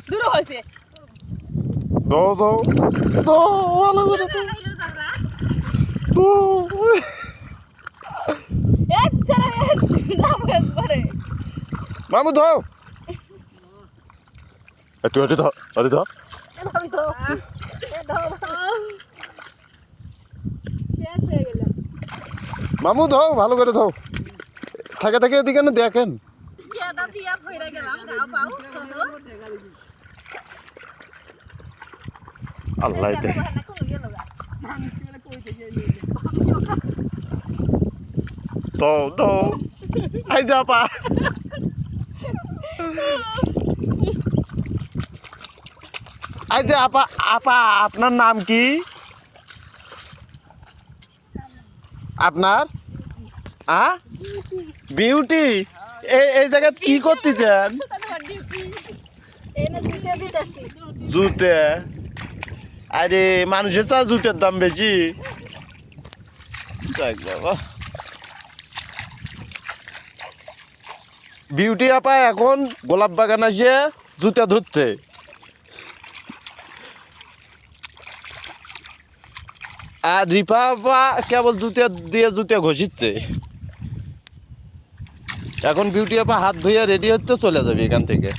দূর হয়েছে দাও দাও দাও ভালো করে দাও। মামু দাও তুই ওটি দাও ওটি দাও শেষ হয়ে গেল মামু দাও ভালো করে দাও থাকে থাকে এদিকে না দেখেন আল্লাহ দাও দাও আই যা পা আই যে আপা আপা আপনার নাম কি আপনার বিউটি এই জায়গায় কি করতেছেন জুতে আরে মানুষের চা জুতের দাম বেশি যাক বাবা বিউটি আপা এখন গোলাপ বাগান আসে জুতা ধুচ্ছে আর রিপা আপা কেবল জুতা দিয়ে জুতা ঘষিচ্ছে এখন বিউটি আপা হাত ধুয়ে রেডি হচ্ছে চলে যাবে এখান থেকে